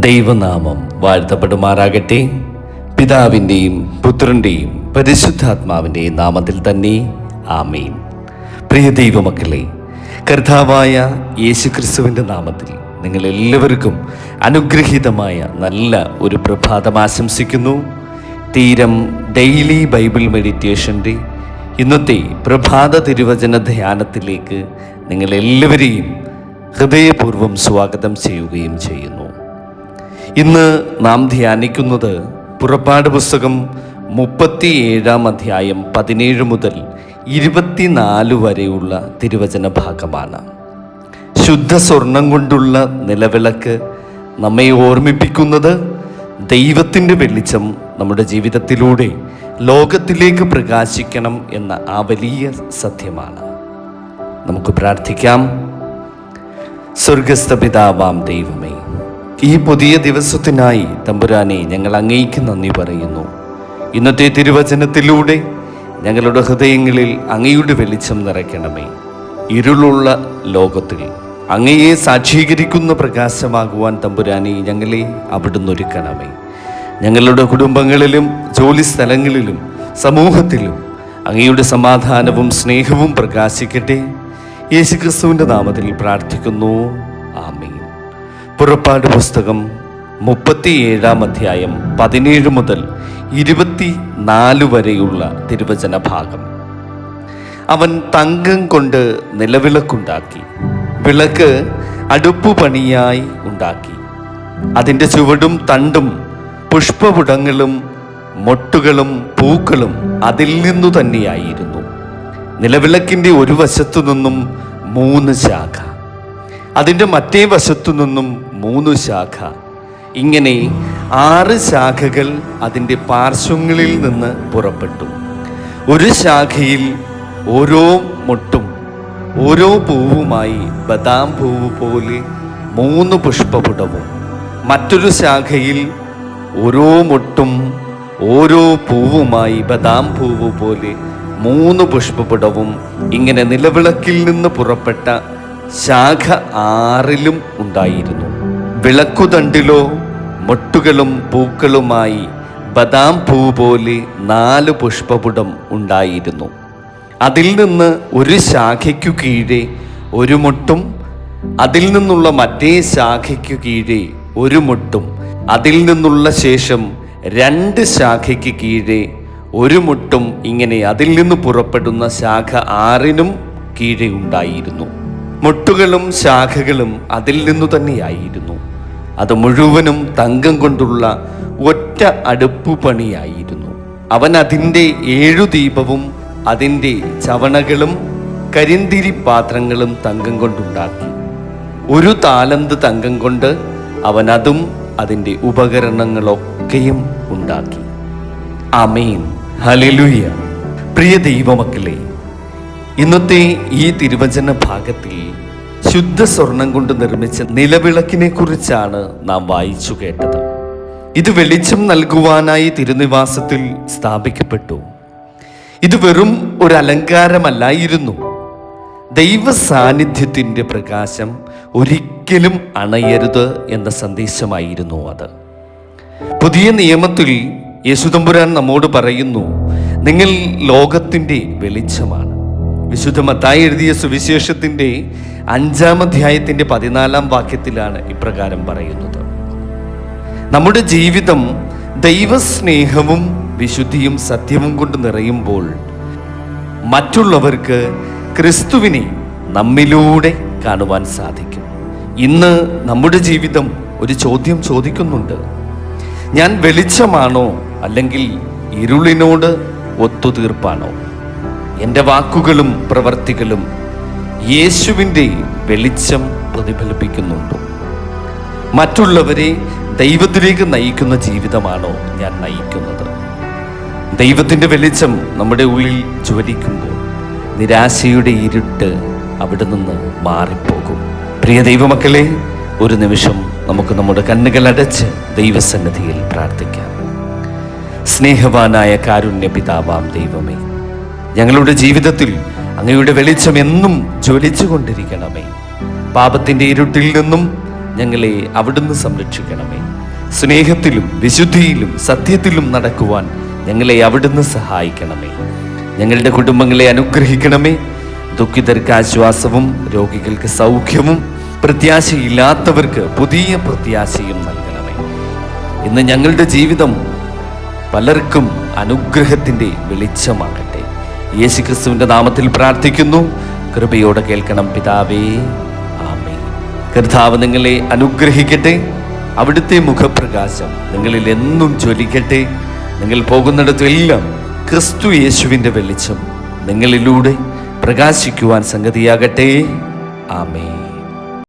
ദൈവനാമം വാഴ്ത്തപ്പെടുമാറാകട്ടെ. പിതാവിൻ്റെയും പുത്രൻ്റെയും പരിശുദ്ധാത്മാവിൻ്റെയും നാമത്തിൽ തന്നെ ആമേൻ. പ്രിയ ദൈവമക്കളെ, കർത്താവായ യേശുക്രിസ്തുവിൻ്റെ നാമത്തിൽ നിങ്ങളെല്ലാവർക്കും അനുഗ്രഹീതമായ നല്ല ഒരു പ്രഭാതം ആശംസിക്കുന്നു. തീരം ഡെയിലി ബൈബിൾ മെഡിറ്റേഷൻ്റെ ഇന്നത്തെ പ്രഭാത തിരുവചന ധ്യാനത്തിലേക്ക് നിങ്ങളെല്ലാവരെയും ഹൃദയപൂർവ്വം സ്വാഗതം ചെയ്യുകയും ചെയ്യുന്നു. ഇന്ന് നാം ധ്യാനിക്കുന്നത് പുറപ്പാട് പുസ്തകം 37-ാം അധ്യായം 17 മുതൽ 24 വരെയുള്ള തിരുവചന ഭാഗമാണ്. ശുദ്ധ സ്വർണം കൊണ്ടുള്ള നിലവിളക്ക് നമ്മെ ഓർമ്മിപ്പിക്കുന്നത് ദൈവത്തിൻ്റെ വെളിച്ചം നമ്മുടെ ജീവിതത്തിലൂടെ ലോകത്തിലേക്ക് പ്രകാശിക്കണം എന്ന ആ വലിയ സത്യമാണ്. നമുക്ക് പ്രാർത്ഥിക്കാം. സ്വർഗസ്ഥ പിതാവാം ദൈവമേ, ഈ പുതിയ ദിവസത്തിനായി തമ്പുരാനെ ഞങ്ങൾ അങ്ങേയ്ക്ക് നന്ദി പറയുന്നു. ഇന്നത്തെ തിരുവചനത്തിലൂടെ ഞങ്ങളുടെ ഹൃദയങ്ങളിൽ അങ്ങയുടെ വെളിച്ചം നിറയ്ക്കണമേ. ഇരുളുള്ള ലോകത്തിൽ അങ്ങയെ സാക്ഷീകരിക്കുന്ന പ്രകാശമാകുവാൻ തമ്പുരാനെ ഞങ്ങളെ അവിടുന്ന് ഒരുക്കണമേ. ഞങ്ങളുടെ കുടുംബങ്ങളിലും ജോലി സ്ഥലങ്ങളിലും സമൂഹത്തിലും അങ്ങയുടെ സമാധാനവും സ്നേഹവും പ്രകാശിക്കട്ടെ. യേശുക്രിസ്തുവിൻ്റെ നാമത്തിൽ പ്രാർത്ഥിക്കുന്നു, ആമേൻ. പുറപ്പാട് പുസ്തകം 37-ാം അധ്യായം 17 മുതൽ 24 വരെയുള്ള തിരുവചന ഭാഗം. അവൻ തങ്കം കൊണ്ട് നിലവിളക്കുണ്ടാക്കി, വിളക്ക് അടുപ്പുപണിയായി ഉണ്ടാക്കി. അതിൻ്റെ ചുവടും തണ്ടും പുഷ്പപുടങ്ങളും മൊട്ടുകളും പൂക്കളും അതിൽ നിന്നു തന്നെയായിരുന്നു. നിലവിളക്കിൻ്റെ ഒരു വശത്തു നിന്നും 3 ശാഖ, അതിൻ്റെ മറ്റേ വശത്തു നിന്നും 3 ശാഖ, ഇങ്ങനെ 6 ശാഖകൾ അതിൻ്റെ പാർശ്വങ്ങളിൽ നിന്ന് പുറപ്പെട്ടു. ഒരു ശാഖയിൽ ഓരോ മൊട്ടും ഓരോ പൂവുമായി ബദാം പൂവ് പോലെ 3 പുഷ്പപുടവും, മറ്റൊരു ശാഖയിൽ ഓരോ മൊട്ടും ഓരോ പൂവുമായി ബദാം പൂവ് പോലെ 3 പുഷ്പപുടവും, ഇങ്ങനെ നിലവിളക്കിൽ നിന്ന് പുറപ്പെട്ട ശാഖ 6ലും ഉണ്ടായിരുന്നു. വിളക്കുതണ്ടിലോ മൊട്ടുകളും പൂക്കളുമായി ബദാം പൂ പോലെ 4 പുഷ്പപുടം ഉണ്ടായിരുന്നു. അതിൽ നിന്ന് ഒരു ശാഖയ്ക്കു കീഴെ ഒരു മൊട്ടും, അതിൽ നിന്നുള്ള മറ്റേ ശാഖയ്ക്കു കീഴെ ഒരു മൊട്ടും, അതിൽ നിന്നുള്ള ശേഷം 2 ശാഖയ്ക്ക് കീഴെ ഒരു മൊട്ടും, ഇങ്ങനെ അതിൽ നിന്ന് പുറപ്പെടുന്ന ശാഖ 6നും കീഴെ ഉണ്ടായിരുന്നു. മൊട്ടുകളും ശാഖകളും അതിൽ നിന്നു തന്നെയായിരുന്നു. അത് മുഴുവനും തങ്കം കൊണ്ടുള്ള ഒറ്റ അടുപ്പുപണിയായിരുന്നു. അവൻ അതിൻ്റെ 7 ദീപവും അതിൻ്റെ ചവണകളും കരിന്തിരി പാത്രങ്ങളും തങ്കം കൊണ്ടുണ്ടാക്കി. 1 താലന്ത് തങ്കം കൊണ്ട് അവൻ അതും അതിൻ്റെ ഉപകരണങ്ങളൊക്കെയും ഉണ്ടാക്കി. ആമേൻ, ഹല്ലേലൂയ. പ്രിയ ദൈവമക്കളെ, ഇന്നത്തെ ഈ തിരുവചന ഭാഗത്തിൽ ശുദ്ധ സ്വർണം കൊണ്ട് നിർമ്മിച്ച നിലവിളക്കിനെ കുറിച്ചാണ് നാം വായിച്ചു കേട്ടത്. ഇത് വെളിച്ചം നൽകുവാനായി തിരുനിവാസത്തിൽ സ്ഥാപിക്കപ്പെട്ടു. ഇത് വെറും ഒരു അലങ്കാരമല്ലായിരുന്നു. ദൈവ സാന്നിധ്യത്തിൻ്റെ പ്രകാശം ഒരിക്കലും അണയരുത് എന്ന സന്ദേശമായിരുന്നു അത്. പുതിയ നിയമത്തിൽ യേശുതമ്പുരാൻ നമ്മോട് പറയുന്നു, നിങ്ങൾ ലോകത്തിൻ്റെ വെളിച്ചമാണ്. വിശുദ്ധ മത്തായി എഴുതിയ സുവിശേഷത്തിൻ്റെ 5-ാം അധ്യായത്തിൻ്റെ 14-ാം വാക്യത്തിലാണ് ഇപ്രകാരം പറയുന്നത്: നമ്മുടെ ജീവിതം ദൈവസ്നേഹവും വിശുദ്ധിയും സത്യവും കൊണ്ട് നിറയുമ്പോൾ മറ്റുള്ളവർക്ക് ക്രിസ്തുവിനെ നമ്മിലൂടെ കാണുവാൻ സാധിക്കും. ഇന്ന് നമ്മുടെ ജീവിതം ഒരു ചോദ്യം ചോദിക്കുന്നുണ്ട്: ഞാൻ വെളിച്ചമാണോ അല്ലെങ്കിൽ ഇരുളിനോട് ഒത്തുതീർപ്പാണോ? എൻ്റെ വാക്കുകളും പ്രവർത്തികളും യേശുവിൻ്റെ വെളിച്ചം പ്രതിഫലിപ്പിക്കുന്നുണ്ടോ? മറ്റുള്ളവരെ ദൈവത്തിലേക്ക് നയിക്കുന്ന ജീവിതമാണോ ഞാൻ നയിക്കുന്നത്? ദൈവത്തിൻ്റെ വെളിച്ചം നമ്മുടെ ഉള്ളിൽ ജ്വലിക്കുമ്പോൾ നിരാശയുടെ ഇരുട്ട് അവിടെ നിന്ന് മാറിപ്പോകും. പ്രിയ ദൈവമക്കളെ, ഒരു നിമിഷം നമുക്ക് നമ്മുടെ കണ്ണുകൾ അടച്ച് ദൈവസന്നിധിയിൽ പ്രാർത്ഥിക്കാം. സ്നേഹവാനായ കാരുണ്യ പിതാവാം ദൈവമേ, ഞങ്ങളുടെ ജീവിതത്തിൽ അങ്ങയുടെ വെളിച്ചം എന്നും ജ്വലിച്ചു കൊണ്ടിരിക്കണമേ. പാപത്തിൻ്റെ ഇരുട്ടിൽ നിന്നും ഞങ്ങളെ അവിടുന്ന് സംരക്ഷിക്കണമേ. സ്നേഹത്തിലും വിശുദ്ധിയിലും സത്യത്തിലും നടക്കുവാൻ ഞങ്ങളെ അവിടുന്ന് സഹായിക്കണമേ. ഞങ്ങളുടെ കുടുംബങ്ങളെ അനുഗ്രഹിക്കണമേ. ദുഃഖിതർക്ക് ആശ്വാസവും രോഗികൾക്ക് സൗഖ്യവും പ്രത്യാശയില്ലാത്തവർക്ക് പുതിയ പ്രത്യാശയും നൽകണമേ. ഇന്ന് ഞങ്ങളുടെ ജീവിതം പലർക്കും അനുഗ്രഹത്തിൻ്റെ വെളിച്ചമാകട്ടെ. യേശുക്രിസ്തുവിൻ്റെ നാമത്തിൽ പ്രാർത്ഥിക്കുന്നു. കൃപയോടെ കേൾക്കണം പിതാവേ. ആമേൻ. കർത്താവ് നിങ്ങളെ അനുഗ്രഹിക്കട്ടെ. അവിടുത്തെ മുഖപ്രകാശം നിങ്ങളിൽ എന്നും ജ്വലിക്കട്ടെ. നിങ്ങൾ പോകുന്നിടത്തെല്ലാം ക്രിസ്തു യേശുവിൻ്റെ വെളിച്ചം നിങ്ങളിലൂടെ പ്രകാശിക്കുവാൻ സംഗതിയാകട്ടെ. ആമേൻ.